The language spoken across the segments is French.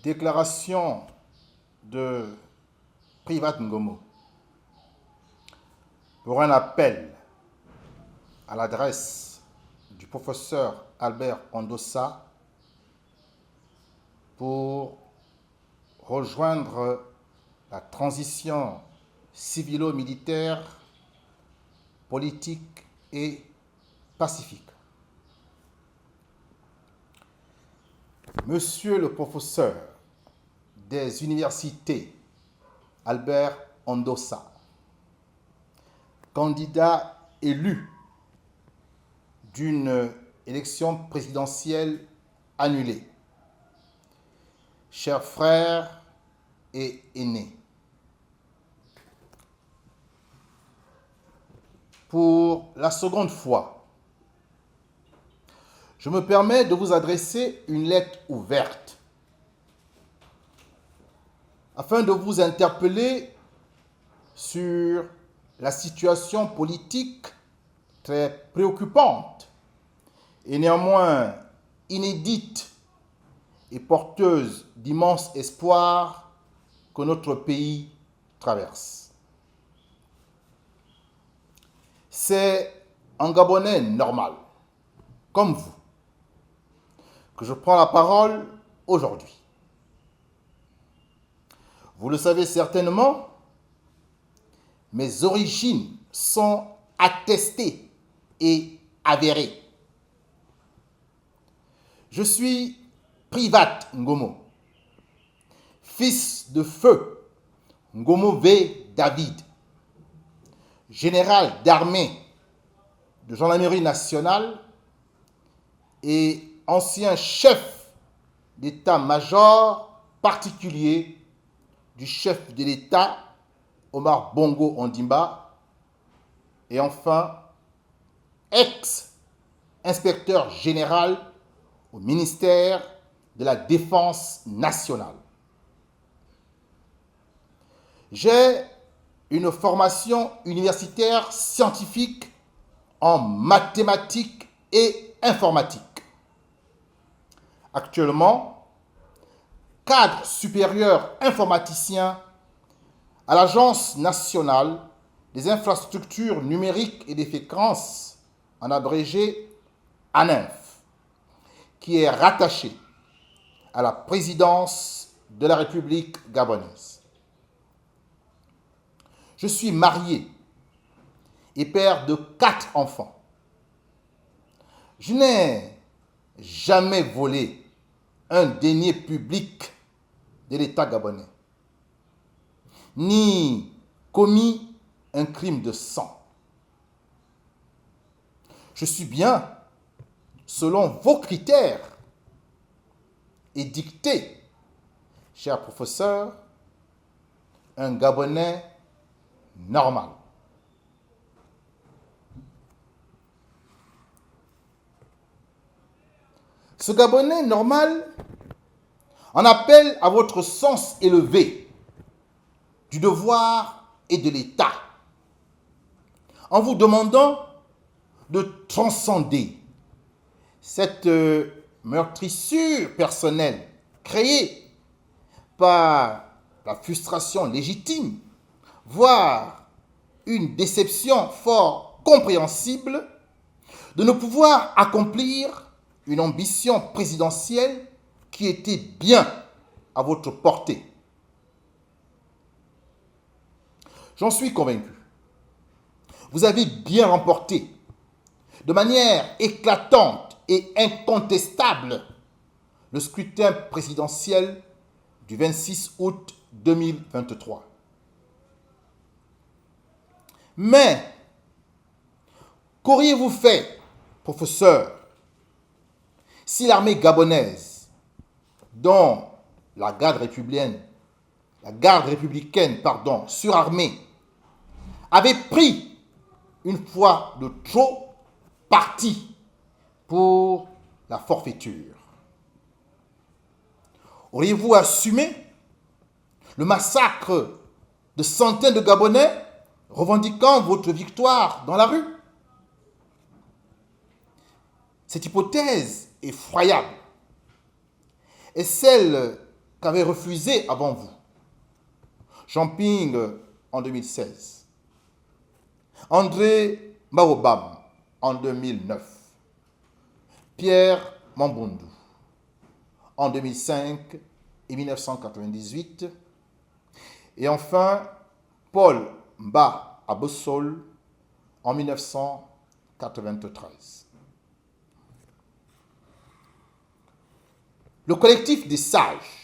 Déclaration de Privat Ngomo pour un appel à l'adresse du professeur Albert Ondossa pour rejoindre la transition civilo-militaire, politique et pacifique. Monsieur le professeur des universités Albert Ondossa, candidat élu d'une élection présidentielle annulée, chers frères et aînés, pour la seconde fois, je me permets de vous adresser une lettre ouverte afin de vous interpeller sur la situation politique très préoccupante et néanmoins inédite et porteuse d'immenses espoirs que notre pays traverse. C'est un Gabonais normal, comme vous, que je prends la parole aujourd'hui. Vous le savez certainement, mes origines sont attestées et avérées. Je suis Privat Ngomo, fils de feu Ngomo V. David, général d'armée de gendarmerie nationale et ancien chef d'état-major particulier du chef de l'État Omar Bongo Ondimba et enfin ex-inspecteur général au ministère de la Défense nationale. J'ai une formation universitaire scientifique en mathématiques et informatique. Actuellement, cadre supérieur informaticien à l'Agence nationale des infrastructures numériques et des fréquences, en abrégé ANINF, qui est rattaché à la présidence de la République gabonaise. Je suis marié et père de 4 enfants. Je n'ai jamais volé un denier public de l'État gabonais, ni commis un crime de sang. Je suis bien, selon vos critères, et dicté, cher professeur, un Gabonais normal. Ce Gabonais normal en appelle à votre sens élevé du devoir et de l'État, en vous demandant de transcender cette meurtrissure personnelle créée par la frustration légitime, voire une déception fort compréhensible de ne pouvoir accomplir une ambition présidentielle qui était bien à votre portée. J'en suis convaincu. Vous avez bien remporté, de manière éclatante et incontestable, le scrutin présidentiel du 26 août 2023. Mais, qu'auriez-vous fait, professeur, si l'armée gabonaise, dont la garde républicaine, surarmée, avait pris une fois de trop parti pour la forfaiture? Auriez-vous assumé le massacre de centaines de Gabonais revendiquant votre victoire dans la rue? Cette hypothèse effroyable est celle qu'avaient refusé avant vous. Jean-Ping en 2016. André Marobam en 2009. Pierre Mambundu en 2005 et 1998. Et enfin, Paul Mba Abossol en 1993. Le collectif des sages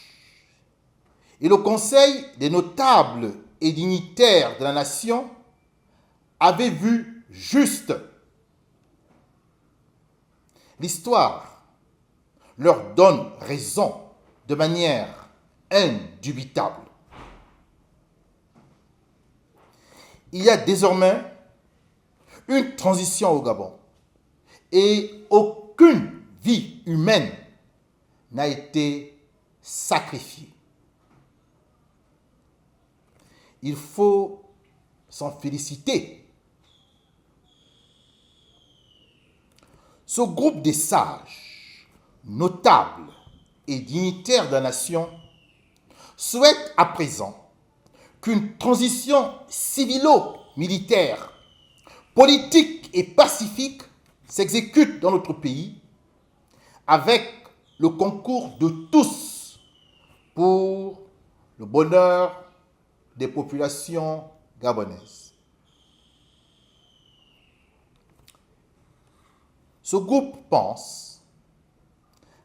et le conseil des notables et dignitaires de la nation avaient vu juste. L'histoire leur donne raison de manière indubitable. Il y a désormais une transition au Gabon et aucune vie humaine n'a été sacrifiée. Il faut s'en féliciter. Ce groupe des sages, notables et dignitaires de la nation souhaite à présent qu'une transition civilo-militaire, politique et pacifique s'exécute dans notre pays avec le concours de tous pour le bonheur des populations gabonaises. Ce groupe pense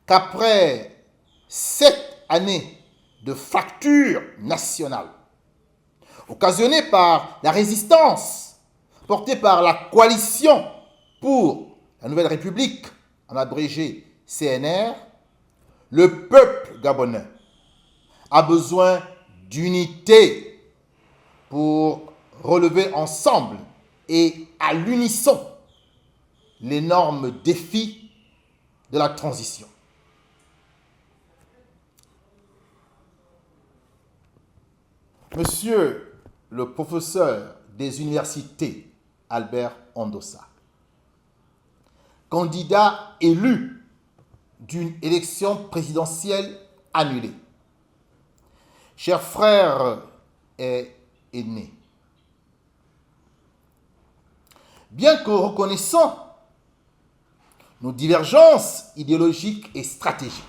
qu'après 7 années de fracture nationale, occasionnée par la résistance portée par la coalition pour la Nouvelle République, en abrégé CNR, le peuple gabonais a besoin d'unité pour relever ensemble et à l'unisson l'énorme défi de la transition. Monsieur le professeur des universités Albert Ondossa, candidat élu d'une élection présidentielle annulée, chers frères et aînés, bien que reconnaissant nos divergences idéologiques et stratégiques,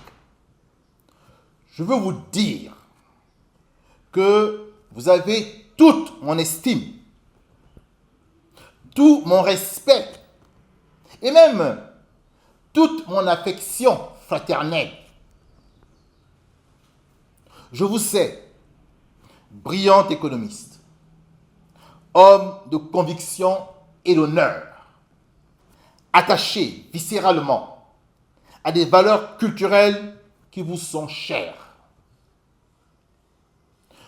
je veux vous dire que vous avez toute mon estime, tout mon respect et même toute mon affection fraternelle. Je vous sais brillant économiste, homme de conviction et d'honneur, attaché viscéralement à des valeurs culturelles qui vous sont chères.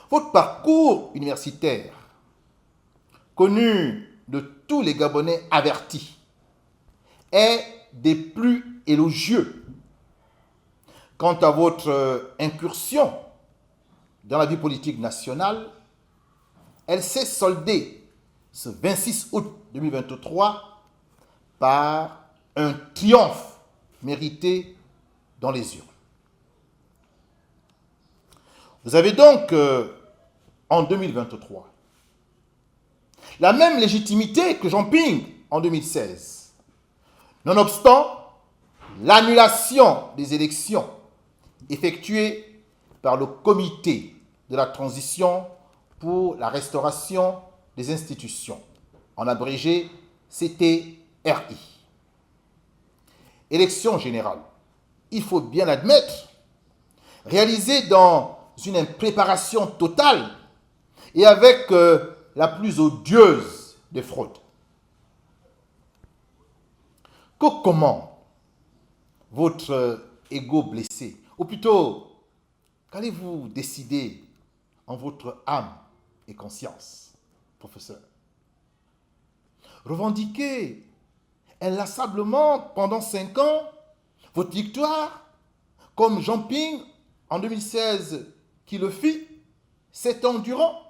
Votre parcours universitaire, connu de tous les Gabonais avertis, est des plus élogieux. Quant à votre incursion dans la vie politique nationale, elle s'est soldée ce 26 août 2023 par un triomphe mérité dans les urnes. Vous avez donc, en 2023, la même légitimité que Jean-Ping en 2016, nonobstant l'annulation des élections effectuées par le comité de la transition pour la restauration des institutions, en abrégé CTRI. Élection générale, il faut bien l'admettre, réalisée dans une impréparation totale et avec la plus odieuse des fraudes. Que commande votre ego blessé, ou plutôt, qu'allez-vous décider en votre âme et conscience, professeur? Revendiquer inlassablement pendant 5 ans votre victoire, comme Jean-Ping en 2016 qui le fit 7 ans durant?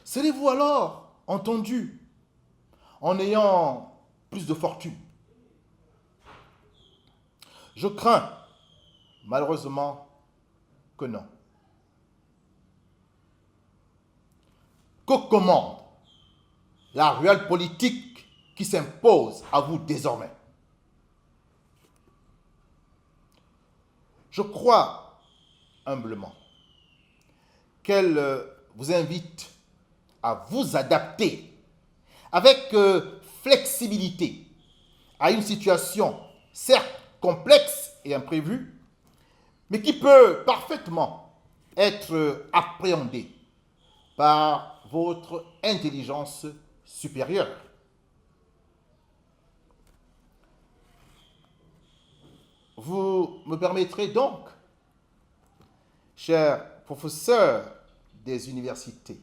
Serez-vous alors entendu en ayant plus de fortune? Je crains Malheureusement que non. Que commande la réelle politique qui s'impose à vous désormais? Je crois humblement qu'elle vous invite à vous adapter avec flexibilité à une situation certes complexe et imprévue, mais qui peut parfaitement être appréhendée par votre intelligence supérieure. Vous me permettrez donc, chers professeurs des universités,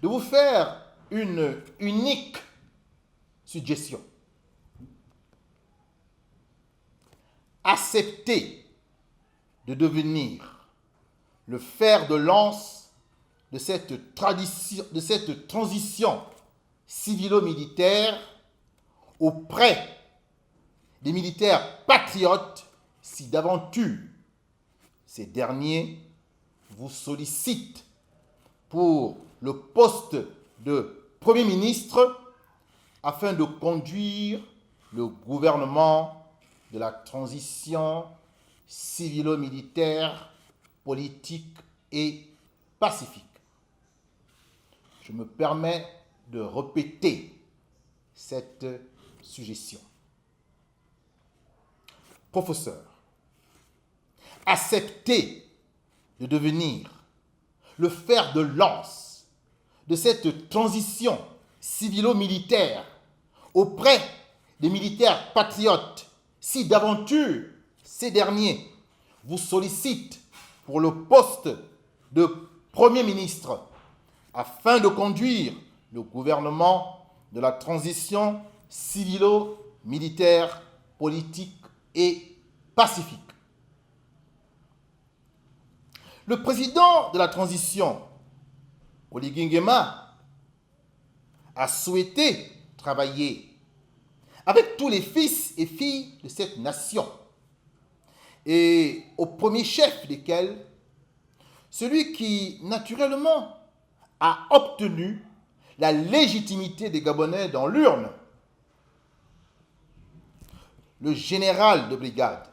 de vous faire une unique suggestion. Acceptez de devenir le fer de lance de cette transition civilo-militaire auprès des militaires patriotes si d'aventure ces derniers vous sollicitent pour le poste de Premier ministre afin de conduire le gouvernement de la transition civilo-militaire, politique et pacifique. Je me permets de répéter cette suggestion. Professeur, acceptez de devenir le fer de lance de cette transition civilo-militaire auprès des militaires patriotes si d'aventure ces derniers vous sollicitent pour le poste de Premier ministre afin de conduire le gouvernement de la transition civilo-militaire, politique et pacifique. Le président de la transition, Oligui Nguema, a souhaité travailler avec tous les fils et filles de cette nation, et au premier chef desquels, celui qui, naturellement, a obtenu la légitimité des Gabonais dans l'urne, le général de brigade,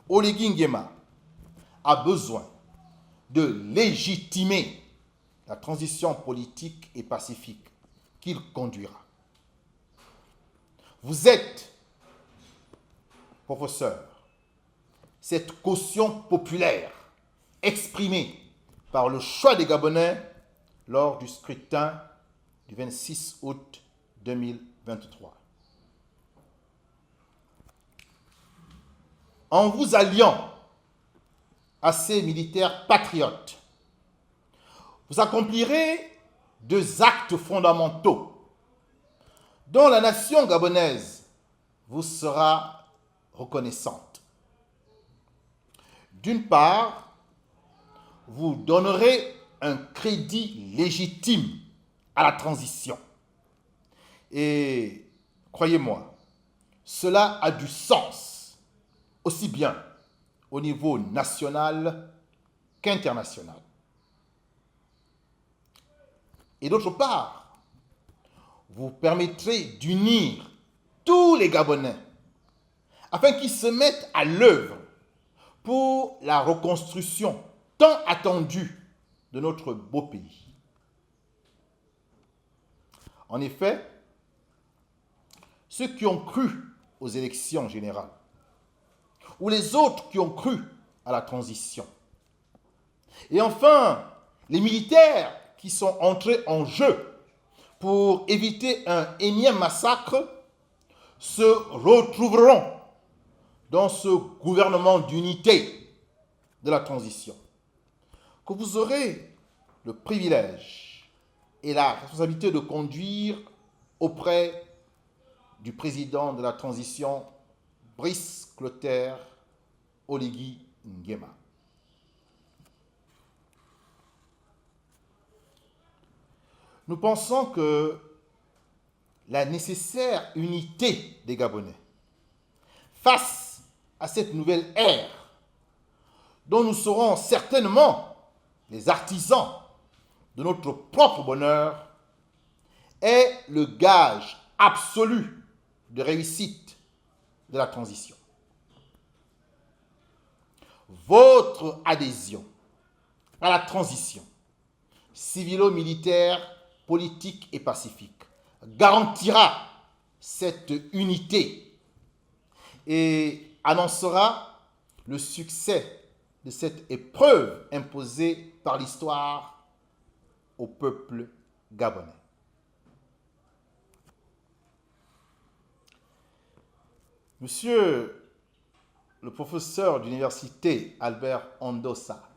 Oligui Nguema, a besoin de légitimer la transition politique et pacifique qu'il conduira. Vous êtes, professeur, cette caution populaire exprimée par le choix des Gabonais lors du scrutin du 26 août 2023. En vous alliant à ces militaires patriotes, vous accomplirez deux actes fondamentaux dont la nation gabonaise vous sera reconnaissante. D'une part, vous donnerez un crédit légitime à la transition. Et croyez-moi, cela a du sens, aussi bien au niveau national qu'international. Et d'autre part, vous permettrez d'unir tous les Gabonais afin qu'ils se mettent à l'œuvre pour la reconstruction tant attendue de notre beau pays. En effet, ceux qui ont cru aux élections générales, ou les autres qui ont cru à la transition, et enfin, les militaires qui sont entrés en jeu pour éviter un énième massacre, se retrouveront dans ce gouvernement d'unité de la transition, que vous aurez le privilège et la responsabilité de conduire auprès du président de la transition, Brice Clotaire Oligui Nguema. Nous pensons que la nécessaire unité des Gabonais face à cette nouvelle ère dont nous serons certainement les artisans de notre propre bonheur, est le gage absolu de réussite de la transition. Votre adhésion à la transition civilo-militaire, politique et pacifique garantira cette unité et annoncera le succès de cette épreuve imposée par l'histoire au peuple gabonais. Monsieur le professeur d'université Albert Ondossa,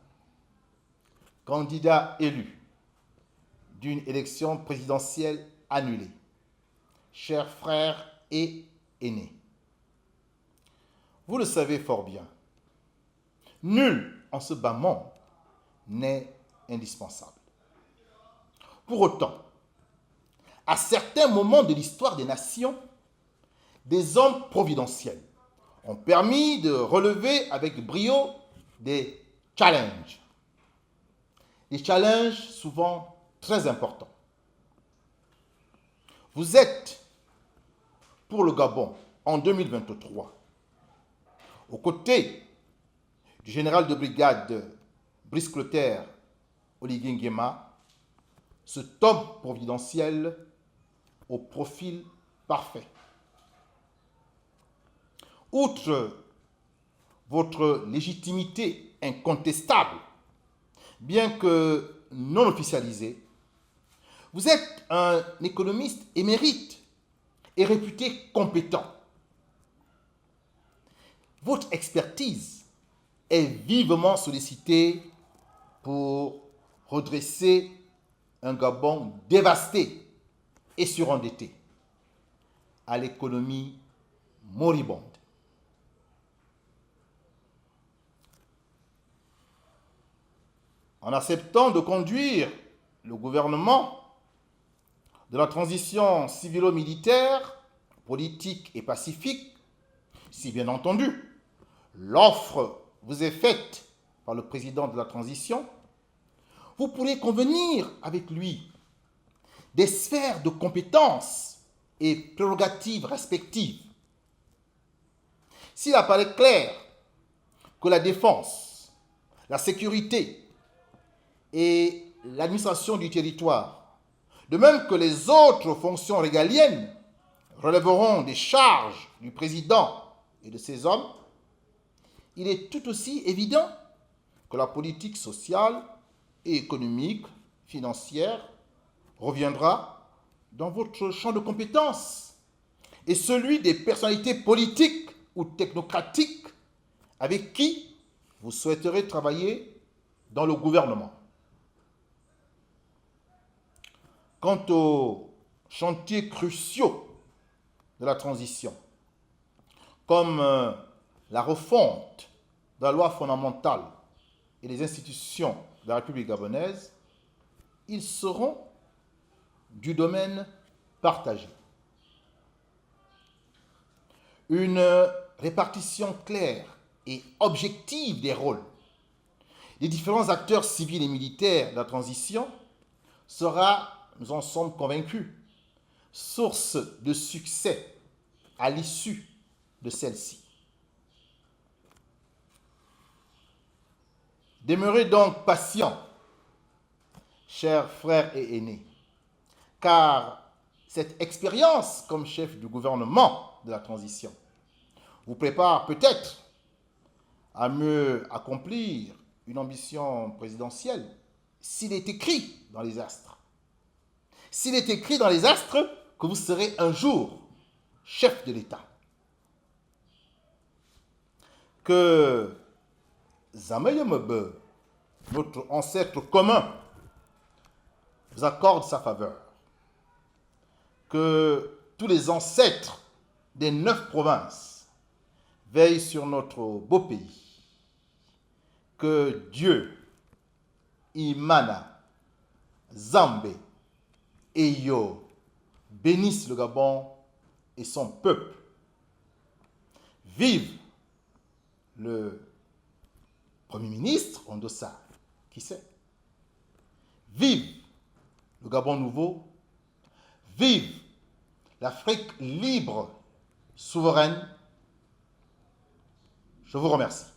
candidat élu d'une élection présidentielle annulée, chers frères et aînés, vous le savez fort bien, nul en ce bas monde n'est indispensable. Pour autant, à certains moments de l'histoire des nations, des hommes providentiels ont permis de relever avec brio des challenges. Des challenges souvent très importants. Vous êtes, pour le Gabon, en 2023, aux côtés du général de brigade Brice Clotaire Oligui Nguema, cet homme providentiel au profil parfait. Outre votre légitimité incontestable, bien que non officialisée, vous êtes un économiste émérite et réputé compétent. Votre expertise est vivement sollicitée pour redresser un Gabon dévasté et surendetté, à l'économie moribonde. En acceptant de conduire le gouvernement de la transition civilo-militaire, politique et pacifique, si bien entendu, l'offre vous est faite par le président de la transition, vous pourrez convenir avec lui des sphères de compétences et prérogatives respectives. S'il apparaît clair que la défense, la sécurité et l'administration du territoire, de même que les autres fonctions régaliennes, relèveront des charges du président et de ses hommes, il est tout aussi évident que la politique sociale et économique, financière, reviendra dans votre champ de compétences et celui des personnalités politiques ou technocratiques avec qui vous souhaiterez travailler dans le gouvernement. Quant aux chantiers cruciaux de la transition, comme la refonte de la loi fondamentale et les institutions de la République gabonaise, ils seront du domaine partagé. Une répartition claire et objective des rôles des différents acteurs civils et militaires de la transition sera, nous en sommes convaincus, source de succès à l'issue de celle-ci. Demeurez donc patients, chers frères et aînés, car cette expérience comme chef du gouvernement de la transition vous prépare peut-être à mieux accomplir une ambition présidentielle s'il est écrit dans les astres. S'il est écrit dans les astres que vous serez un jour chef de l'État. Que Zamayemebe, notre ancêtre commun, vous accorde sa faveur. Que tous les ancêtres des 9 provinces veillent sur notre beau pays. Que Dieu, Imana, Zambé et Yo bénisse le Gabon et son peuple. Vive le Premier ministre, Ondossa, qui sait? Vive le Gabon nouveau, vive l'Afrique libre, souveraine. Je vous remercie.